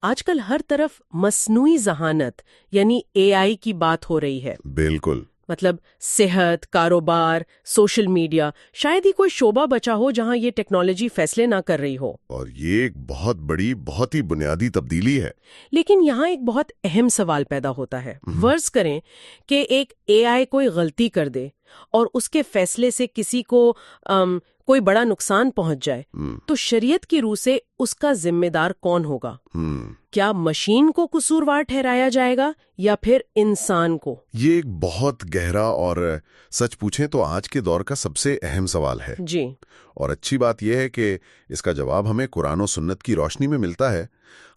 آج کل ہر طرف مصنوعی ذہانت یعنی اے آئی کی بات ہو رہی ہے. بالکل. مطلب صحت، کاروبار، سوشل میڈیا، شاید ہی کوئی شعبہ بچا ہو جہاں یہ ٹیکنالوجی فیصلے نہ کر رہی ہو. اور یہ ایک بہت بڑی، بہت ہی بنیادی تبدیلی ہے. لیکن یہاں ایک بہت اہم سوال پیدا ہوتا ہے. فرض کریں کہ ایک اے آئی کوئی غلطی کر دے اور اس کے فیصلے سے کسی کو کوئی بڑا نقصان پہنچ جائے، تو شریعت کی روح سے اس کا ذمہ دار کون ہوگا؟ کیا مشین کو قصوروار ٹھہرایا جائے گا یا پھر انسان کو؟ یہ ایک بہت گہرا اور سچ پوچھیں تو آج کے دور کا سب سے اہم سوال ہے. جی. اور اچھی بات یہ ہے کہ اس کا جواب ہمیں قرآن و سنت کی روشنی میں ملتا ہے.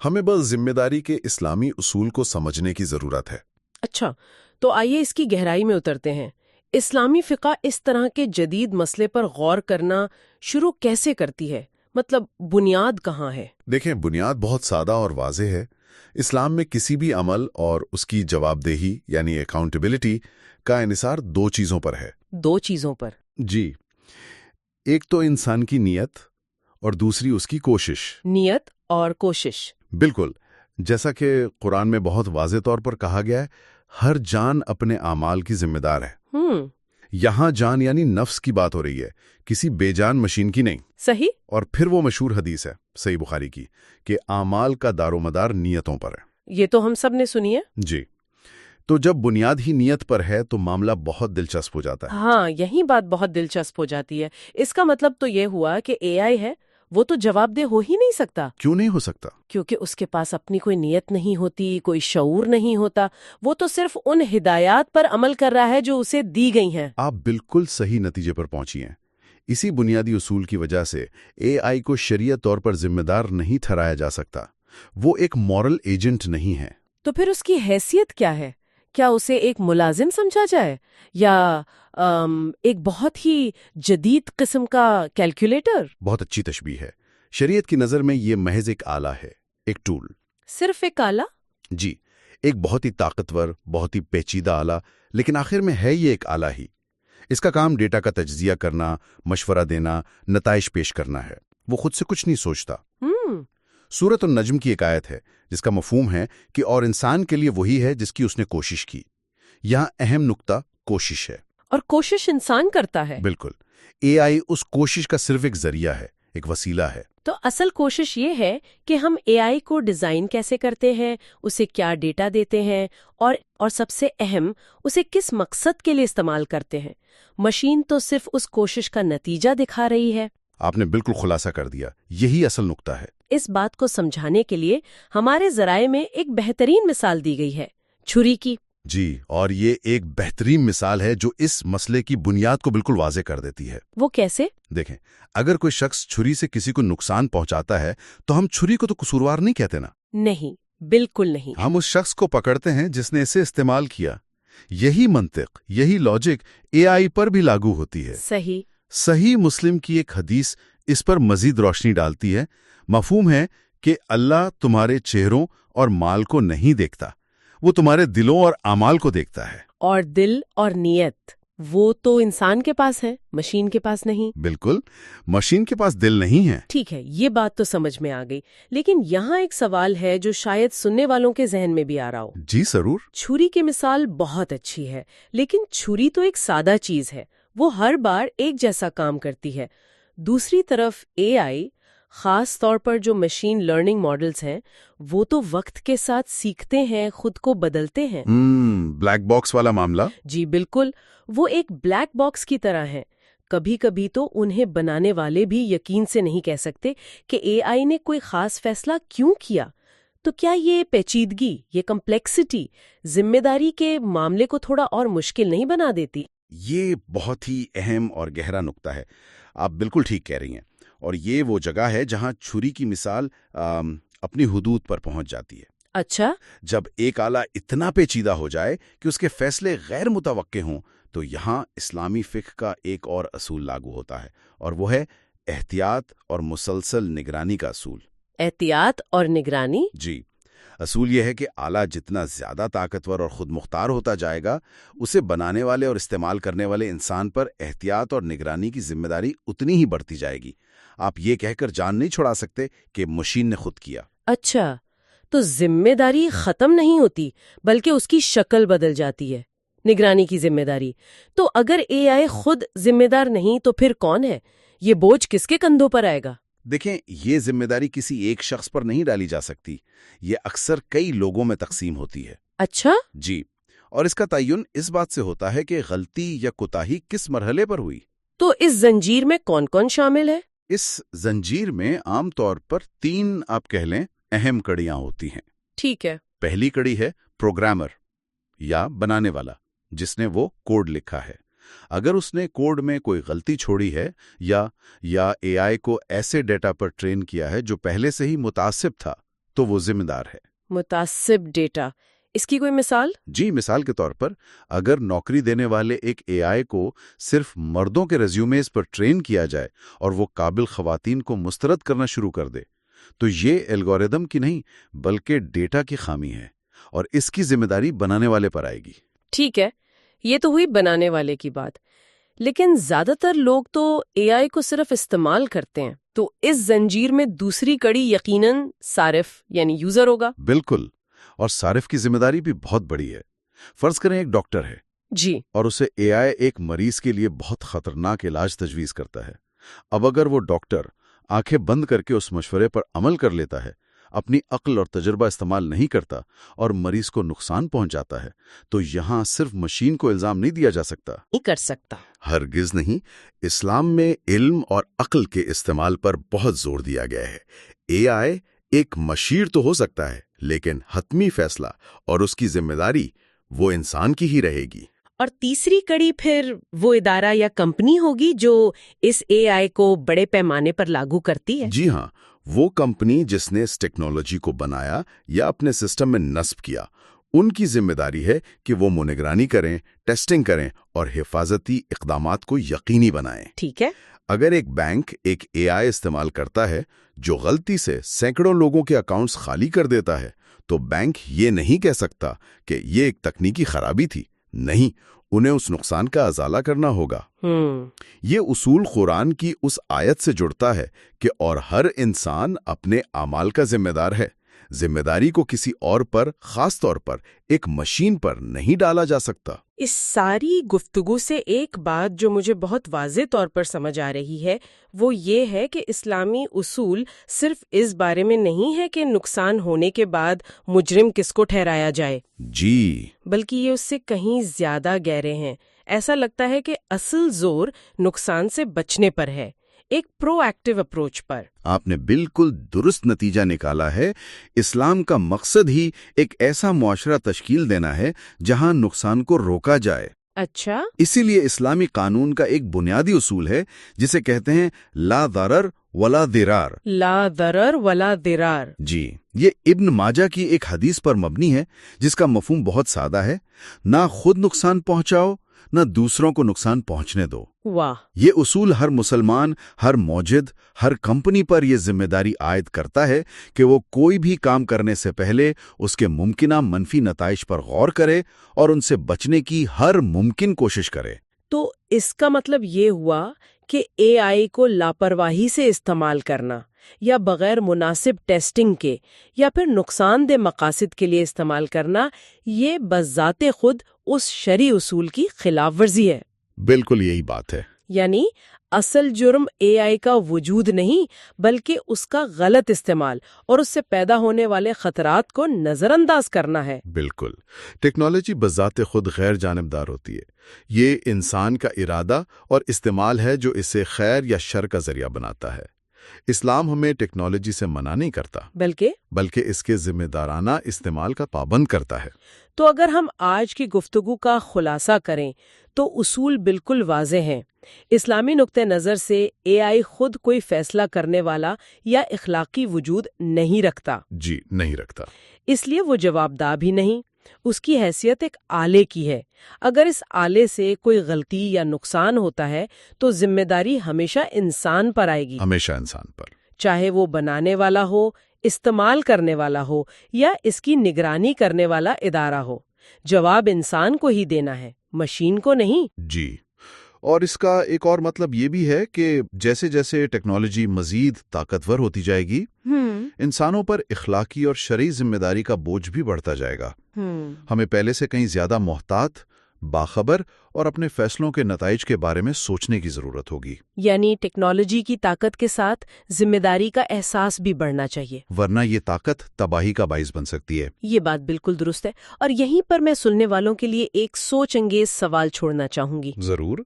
ہمیں بس ذمہ داری کے اسلامی اصول کو سمجھنے کی ضرورت ہے. اچھا، تو آئیے اس کی گہرائی میں اترتے ہیں. اسلامی فقہ اس طرح کے جدید مسئلے پر غور کرنا شروع کیسے کرتی ہے؟ مطلب بنیاد کہاں ہے؟ دیکھیں، بنیاد بہت سادہ اور واضح ہے. اسلام میں کسی بھی عمل اور اس کی جواب دہی یعنی اکاؤنٹیبلٹی کا انحصار دو چیزوں پر ہے. دو چیزوں پر؟ جی. ایک تو انسان کی نیت اور دوسری اس کی کوشش. نیت اور کوشش. بالکل. جیسا کہ قرآن میں بہت واضح طور پر کہا گیا ہے، ہر جان اپنے اعمال کی ذمہ دار ہے. یہاں جان یعنی نفس کی بات ہو رہی ہے، کسی بے جان مشین کی نہیں. صحیح. اور پھر وہ مشہور حدیث ہے صحیح بخاری کی کہ اعمال کا دار و مدار نیتوں پر ہے. یہ تو ہم سب نے سنی ہے. جی. تو جب بنیاد ہی نیت پر ہے تو معاملہ بہت دلچسپ ہو جاتا ہے. ہاں، یہی بات بہت دلچسپ ہو جاتی ہے. اس کا مطلب تو یہ ہوا کہ اے آئی ہے وہ تو جواب دہ ہو ہی نہیں سکتا. کیوں نہیں ہو سکتا؟ کیونکہ اس کے پاس اپنی کوئی نیت نہیں ہوتی، کوئی شعور نہیں ہوتا. وہ تو صرف ان ہدایات پر عمل کر رہا ہے جو اسے دی گئی ہیں. آپ بالکل صحیح نتیجے پر پہنچی ہیں. اسی بنیادی اصول کی وجہ سے اے آئی کو شرعی طور پر ذمہ دار نہیں ٹھہرایا جا سکتا. وہ ایک مورل ایجنٹ نہیں ہے. تو پھر اس کی حیثیت کیا ہے؟ کیا اسے ایک ملازم سمجھا جائے یا ایک بہت ہی جدید قسم کا کیلکولیٹر؟ بہت اچھی تشبیہ ہے. شریعت کی نظر میں یہ محض ایک آلہ ہے، ایک ٹول. صرف ایک آلہ؟ جی. ایک بہت ہی طاقتور، بہت ہی پیچیدہ آلہ، لیکن آخر میں ہے یہ ایک آلہ ہی. اس کا کام ڈیٹا کا تجزیہ کرنا، مشورہ دینا، نتائج پیش کرنا ہے. وہ خود سے کچھ نہیں سوچتا. سورۃ النجم کی ایک آیت ہے جس کا مفہوم ہے کہ اور انسان کے لیے وہی ہے جس کی اس نے کوشش کی. یہاں اہم نقطہ کوشش ہے. اور کوشش انسان کرتا ہے. بالکل. اے آئی اس کوشش کا صرف ایک ذریعہ ہے، ایک وسیلہ ہے. تو اصل کوشش یہ ہے کہ ہم اے آئی کو ڈیزائن کیسے کرتے ہیں، اسے کیا ڈیٹا دیتے ہیں، اور سب سے اہم، اسے کس مقصد کے لیے استعمال کرتے ہیں. مشین تو صرف اس کوشش کا نتیجہ دکھا رہی ہے. آپ نے بالکل خلاصہ کر دیا. یہی اصل نقطہ ہے. اس بات کو سمجھانے کے لیے ہمارے ذرائع میں ایک بہترین مثال دی گئی ہے، چھری کی. جی. اور یہ ایک بہترین مثال ہے جو اس مسئلے کی بنیاد کو بالکل واضح کر دیتی ہے. وہ کیسے؟ دیکھیں، اگر کوئی شخص چھری سے کسی کو نقصان پہنچاتا ہے تو ہم چھری کو تو قصوروار نہیں کہتے نا. نہیں، بالکل نہیں. ہم اس شخص کو پکڑتے ہیں جس نے اسے استعمال کیا. یہی منطق، یہی لاجک اے آئی پر بھی لاگو ہوتی ہے. صحیح مسلم کی ایک حدیث اس پر مزید روشنی ڈالتی ہے. مفہوم ہے کہ اللہ تمہارے چہروں اور مال کو نہیں دیکھتا، وہ تمہارے دلوں اور اعمال کو دیکھتا ہے. اور دل اور نیت وہ تو انسان کے پاس ہے، مشین کے پاس نہیں. بالکل. مشین کے پاس دل نہیں ہے. ٹھیک ہے، یہ بات تو سمجھ میں آ گئی. لیکن یہاں ایک سوال ہے جو شاید سننے والوں کے ذہن میں بھی آ رہا ہو. جی ضرور. چھری کی مثال بہت اچھی ہے، لیکن چھری تو ایک سادہ چیز ہے، وہ ہر بار ایک جیسا کام کرتی ہے. دوسری طرف اے آئی، خاص طور پر جو مشین لرننگ ماڈلز ہیں، وہ تو وقت کے ساتھ سیکھتے ہیں، خود کو بدلتے ہیں. بلیک باکس والا معاملہ. جی بالکل. وہ ایک بلیک باکس کی طرح ہیں. کبھی کبھی تو انہیں بنانے والے بھی یقین سے نہیں کہہ سکتے کہ اے آئی نے کوئی خاص فیصلہ کیوں کیا. تو کیا یہ پیچیدگی، یہ کمپلیکسٹی ذمہ داری کے معاملے کو تھوڑا اور مشکل نہیں بنا دیتی؟ یہ بہت ہی اہم اور گہرا نقطہ ہے. آپ بالکل ٹھیک کہہ رہی ہیں. اور یہ وہ جگہ ہے جہاں چھری کی مثال اپنی حدود پر پہنچ جاتی ہے. اچھا. جب ایک آلہ اتنا پیچیدہ ہو جائے کہ اس کے فیصلے غیر متوقع ہوں تو یہاں اسلامی فقہ کا ایک اور اصول لاگو ہوتا ہے، اور وہ ہے احتیاط اور مسلسل نگرانی کا اصول. احتیاط اور نگرانی؟ جی. اصول یہ ہے کہ آلہ جتنا زیادہ طاقتور اور خود مختار ہوتا جائے گا، اسے بنانے والے اور استعمال کرنے والے انسان پر احتیاط اور نگرانی کی ذمہ داری اتنی ہی بڑھتی جائے گی. آپ یہ کہہ کر جان نہیں چھڑا سکتے کہ مشین نے خود کیا. اچھا، تو ذمہ داری ختم نہیں ہوتی بلکہ اس کی شکل بدل جاتی ہے، نگرانی کی ذمہ داری۔ تو اگر اے آئی خود ذمہ دار نہیں تو پھر کون ہے؟ یہ بوجھ کس کے کندھوں پر آئے گا؟ دیکھیں، یہ ذمہ داری کسی ایک شخص پر نہیں ڈالی جا سکتی، یہ اکثر کئی لوگوں میں تقسیم ہوتی ہے۔ اچھا؟ جی، اور اس کا تعین اس بات سے ہوتا ہے کہ غلطی یا کوتاہی کس مرحلے پر ہوئی۔ تو اس زنجیر میں کون کون شامل ہے؟ اس زنجیر میں عام طور پر 3 آپ کہہ لیں اہم کڑیاں ہوتی ہیں۔ ٹھیک ہے۔ پہلی کڑی ہے پروگرامر یا بنانے والا، جس نے وہ کوڈ لکھا ہے۔ اگر اس نے کوڈ میں کوئی غلطی چھوڑی ہے یا اے آئی کو ایسے ڈیٹا پر ٹرین کیا ہے جو پہلے سے ہی متعصب تھا، تو وہ ذمہ دار ہے۔ متعصب ڈیٹا، اس کی کوئی مثال؟ جی، مثال کے طور پر اگر نوکری دینے والے ایک اے آئی کو صرف مردوں کے ریزیومیز پر ٹرین کیا جائے اور وہ قابل خواتین کو مسترد کرنا شروع کر دے، تو یہ الگوریدم کی نہیں بلکہ ڈیٹا کی خامی ہے، اور اس کی ذمہ داری بنانے والے پر آئے گی۔ ٹھیک ہے، یہ تو ہوئی بنانے والے کی بات، لیکن زیادہ تر لوگ تو اے آئی کو صرف استعمال کرتے ہیں، تو اس زنجیر میں دوسری کڑی یقیناً صارف یعنی یوزر ہوگا۔ بالکل، اور صارف کی ذمہ داری بھی بہت بڑی ہے۔ فرض کریں ایک ڈاکٹر ہے جی، اور اسے اے آئی ایک مریض کے لیے بہت خطرناک علاج تجویز کرتا ہے۔ اب اگر وہ ڈاکٹر آنکھیں بند کر کے اس مشورے پر عمل کر لیتا ہے، اپنی عقل اور تجربہ استعمال نہیں کرتا اور مریض کو نقصان پہنچاتا ہے، تو یہاں صرف مشین کو الزام نہیں دیا جا سکتا۔ نہیں کر سکتا۔ ہرگز نہیں۔ اسلام میں علم اور عقل کے استعمال پر بہت زور دیا گیا ہے۔ اے آئی ایک مشیر تو ہو سکتا ہے، لیکن حتمی فیصلہ اور اس کی ذمہ داری وہ انسان کی ہی رہے گی۔ اور تیسری کڑی پھر وہ ادارہ یا کمپنی ہوگی جو اس اے آئی کو بڑے پیمانے پر لاگو کرتی ہے۔ جی ہاں، وہ کمپنی جس نے اس ٹیکنالوجی کو بنایا یا اپنے سسٹم میں نصب کیا، ان کی ذمہ داری ہے کہ وہ نگرانی کریں، ٹیسٹنگ کریں اور حفاظتی اقدامات کو یقینی بنائیں۔ ٹھیک ہے۔ اگر ایک بینک ایک اے آئی استعمال کرتا ہے جو غلطی سے سینکڑوں لوگوں کے اکاؤنٹس خالی کر دیتا ہے، تو بینک یہ نہیں کہہ سکتا کہ یہ ایک تکنیکی خرابی تھی۔ نہیں، انہیں اس نقصان کا ازالہ کرنا ہوگا۔ یہ اصول قرآن کی اس آیت سے جڑتا ہے کہ اور ہر انسان اپنے اعمال کا ذمہ دار ہے۔ ذمہ داری کو کسی اور پر، خاص طور پر ایک مشین پر نہیں ڈالا جا سکتا۔ اس ساری گفتگو سے ایک بات جو مجھے بہت واضح طور پر سمجھ آ رہی ہے وہ یہ ہے کہ اسلامی اصول صرف اس بارے میں نہیں ہے کہ نقصان ہونے کے بعد مجرم کس کو ٹھہرایا جائے، جی، بلکہ یہ اس سے کہیں زیادہ گہرے ہیں۔ ایسا لگتا ہے کہ اصل زور نقصان سے بچنے پر ہے، ایک پرو ایکٹیو اپروچ پر۔ آپ نے بالکل درست نتیجہ نکالا ہے۔ اسلام کا مقصد ہی ایک ایسا معاشرہ تشکیل دینا ہے جہاں نقصان کو روکا جائے۔ اچھا، اسی لیے اسلامی قانون کا ایک بنیادی اصول ہے جسے کہتے ہیں لا ضرر ولا ضرار۔ لا ضرر ولا ضرار۔ جی، یہ ابن ماجہ کی ایک حدیث پر مبنی ہے جس کا مفہوم بہت سادہ ہے، نہ خود نقصان پہنچاؤ نہ دوسروں کو نقصان پہنچنے دو۔ واہ، یہ اصول ہر مسلمان، ہر موجد، ہر کمپنی پر یہ ذمہ داری عائد کرتا ہے کہ وہ کوئی بھی کام کرنے سے پہلے اس کے ممکنہ منفی نتائج پر غور کرے اور ان سے بچنے کی ہر ممکن کوشش کرے۔ تو اس کا مطلب یہ ہوا کہ اے آئی کو لاپرواہی سے استعمال کرنا یا بغیر مناسب ٹیسٹنگ کے یا پھر نقصان دہ مقاصد کے لیے استعمال کرنا، یہ بذات خود اس شرعی اصول کی خلاف ورزی ہے۔ بالکل یہی بات ہے۔ یعنی اصل جرم اے آئی کا وجود نہیں بلکہ اس کا غلط استعمال اور اس سے پیدا ہونے والے خطرات کو نظر انداز کرنا ہے۔ بالکل، ٹیکنالوجی بذات خود غیر جانبدار ہوتی ہے۔ یہ انسان کا ارادہ اور استعمال ہے جو اسے خیر یا شر کا ذریعہ بناتا ہے۔ اسلام ہمیں ٹیکنالوجی سے منع نہیں کرتا بلکہ اس کے ذمہ دارانہ استعمال کا پابند کرتا ہے۔ تو اگر ہم آج کی گفتگو کا خلاصہ کریں تو اصول بالکل واضح ہیں۔ اسلامی نقطہ نظر سے اے آئی خود کوئی فیصلہ کرنے والا یا اخلاقی وجود نہیں رکھتا۔ جی، نہیں رکھتا۔ اس لیے وہ جوابدہ بھی نہیں، اس کی حیثیت ایک آلے کی ہے۔ اگر اس آلے سے کوئی غلطی یا نقصان ہوتا ہے تو ذمہ داری ہمیشہ انسان پر آئے گی، ہمیشہ انسان پر، چاہے وہ بنانے والا ہو، استعمال کرنے والا ہو یا اس کی نگرانی کرنے والا ادارہ ہو۔ جواب انسان کو ہی دینا ہے، مشین کو نہیں۔ جی، اور اس کا ایک اور مطلب یہ بھی ہے کہ جیسے جیسے ٹیکنالوجی مزید طاقتور ہوتی جائے گی، انسانوں پر اخلاقی اور شرعی ذمہ داری کا بوجھ بھی بڑھتا جائے گا۔ ہمیں پہلے سے کہیں زیادہ محتاط، باخبر اور اپنے فیصلوں کے نتائج کے بارے میں سوچنے کی ضرورت ہوگی۔ یعنی ٹیکنالوجی کی طاقت کے ساتھ ذمہ داری کا احساس بھی بڑھنا چاہیے، ورنہ یہ طاقت تباہی کا باعث بن سکتی ہے۔ یہ بات بالکل درست ہے، اور یہیں پر میں سننے والوں کے لیے ایک سوچ انگیز سوال چھوڑنا چاہوں گی۔ ضرور۔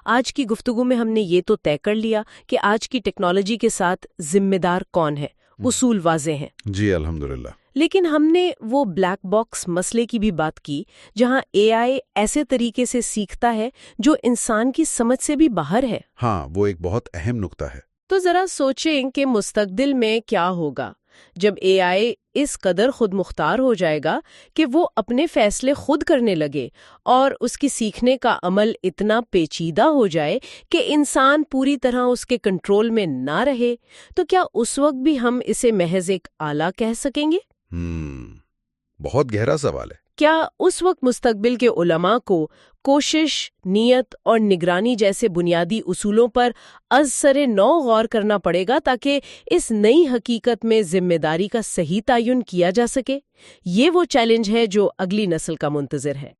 آج کی گفتگو میں ہم نے یہ تو طے کر لیا کہ آج کی ٹیکنالوجی کے ساتھ ذمہ دار کون ہے، اصول واضح ہیں۔ جی الحمدللہ۔ لیکن ہم نے وہ بلیک باکس مسئلے کی بھی بات کی جہاں اے آئی ایسے طریقے سے سیکھتا ہے جو انسان کی سمجھ سے بھی باہر ہے۔ ہاں، وہ ایک بہت اہم نقطہ ہے۔ تو ذرا سوچیں کہ مستقبل میں کیا ہوگا جب اے آئی اس قدر خود مختار ہو جائے گا کہ وہ اپنے فیصلے خود کرنے لگے اور اس کی سیکھنے کا عمل اتنا پیچیدہ ہو جائے کہ انسان پوری طرح اس کے کنٹرول میں نہ رہے، تو کیا اس وقت بھی ہم اسے محض ایک آلہ کہہ سکیں گے؟ بہت گہرا سوال ہے۔ کیا اس وقت مستقبل کے علماء کو کوشش، نیت اور نگرانی جیسے بنیادی اصولوں پر از سر نو غور کرنا پڑے گا تاکہ اس نئی حقیقت میں ذمہ داری کا صحیح تعین کیا جا سکے؟ یہ وہ چیلنج ہے جو اگلی نسل کا منتظر ہے۔